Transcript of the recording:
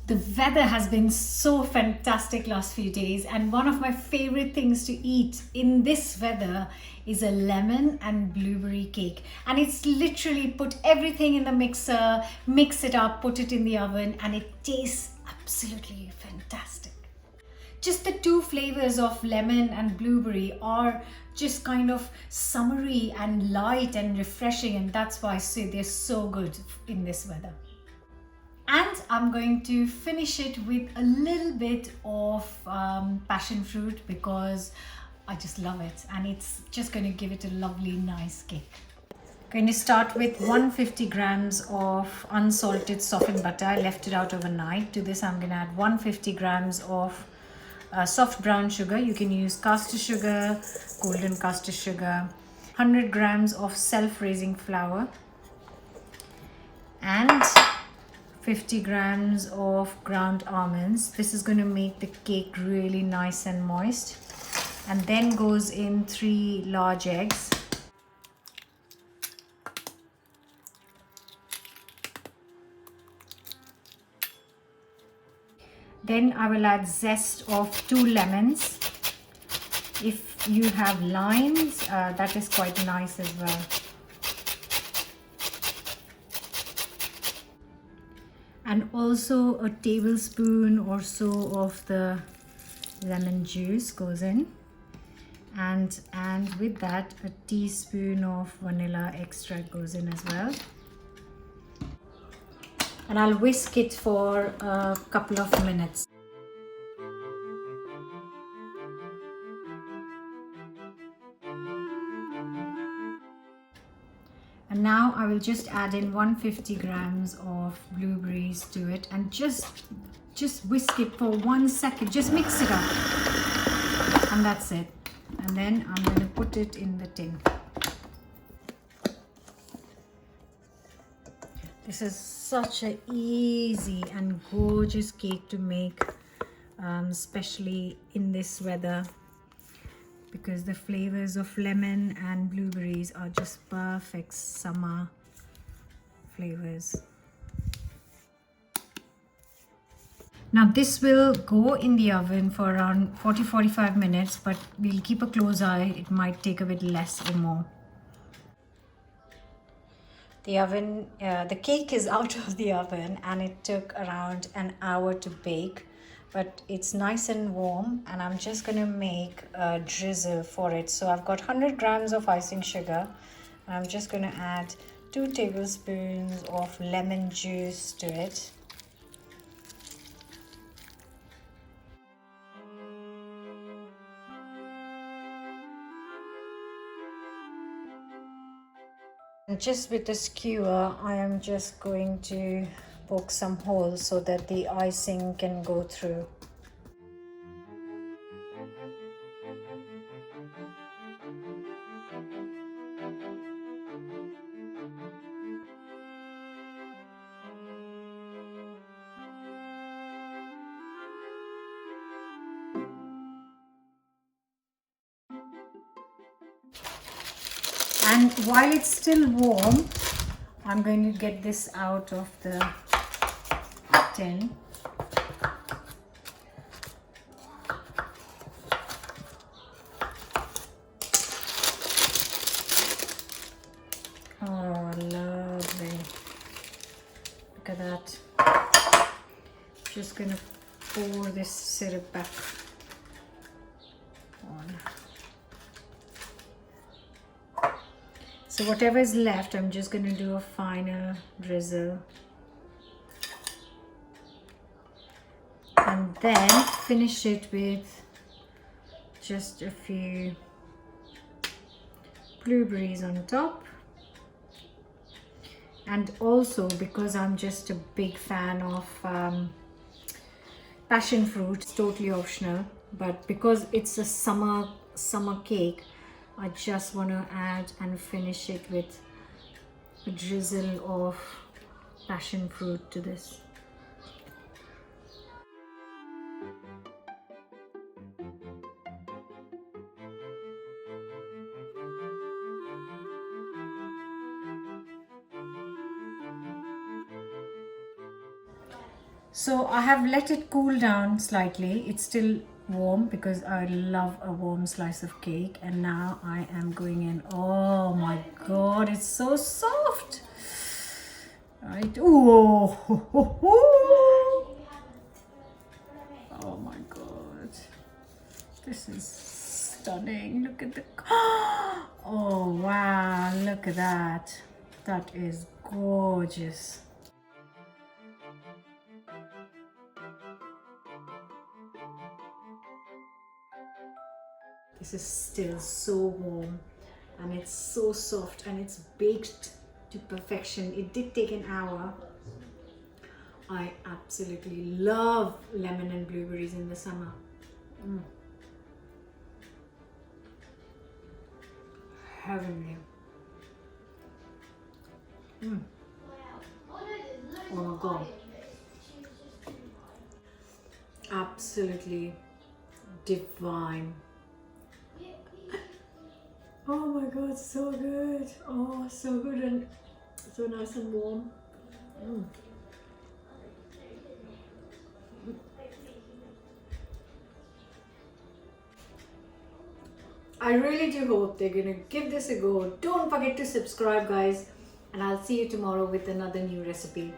The weather has been so fantastic last few days, and one of my favorite things to eat in this weather is a lemon and blueberry cake. And it's literally put everything in the mixer, mix it up, put it in the oven, and it tastes absolutely fantastic. Just the two flavors of lemon and blueberry are just kind of summery and light and refreshing, and that's why I say they're so good in this weather. And I'm going to finish it with a little bit of passion fruit because I just love it, and it's just going to give it a lovely nice cake. Going to start with 150 grams of unsalted softened butter. I left it out overnight. To this I'm going to add 150 grams of soft brown sugar. You can use caster sugar, golden caster sugar, 100 grams of self-raising flour, and 50 grams of ground almonds. This is going to make the cake really nice and moist. And then goes in 3 large eggs. Then I will add zest of 2 lemons. If you have limes, that is quite nice as well. And also a tablespoon or so of the lemon juice goes in, and with that a teaspoon of vanilla extract goes in as well. And I'll whisk it for a couple of minutes. And now I will just add in 150 grams of blueberries to it, and just whisk it for 1 second. Just mix it up, and that's it. And then I'm going to put it in the tin. This is such an easy and gorgeous cake to make, especially in this weather, because the flavors of lemon and blueberries are just perfect summer flavors. Now this will go in the oven for around 40-45 minutes, but we'll keep a close eye. It might take a bit less or more. The cake is out of the oven, and it took around an hour to bake, but it's nice and warm, and I'm just going to make a drizzle for it. So I've got 100 grams of icing sugar, and I'm just going to add 2 tablespoons of lemon juice to it. And just with the skewer, I am just going to poke some holes so that the icing can go through. And while it's still warm, I'm going to get this out of the tin. Oh, lovely. Look at that. Just going to pour this syrup back on. So whatever is left, I'm just going to do a final drizzle. And then finish it with just a few blueberries on top. And also, because I'm just a big fan of passion fruit, it's totally optional, but because it's a summer cake, I just want to add and finish it with a drizzle of passion fruit to this. So I have let it cool down slightly. It's still warm because I love a warm slice of cake. And now I am going in. Oh my god, it's so soft. Right. Oh, oh my god. This is stunning. Look at the. Oh wow, look at that. That is gorgeous. This is still so warm and it's so soft and it's baked to perfection. It did take an hour. I absolutely love lemon and blueberries in the summer. Heavenly. Oh my god. Absolutely divine. Oh my god, so good. Oh, so good and so nice and warm. I really do hope they're gonna give this a go. Don't forget to subscribe, guys, and I'll see you tomorrow with another new recipe.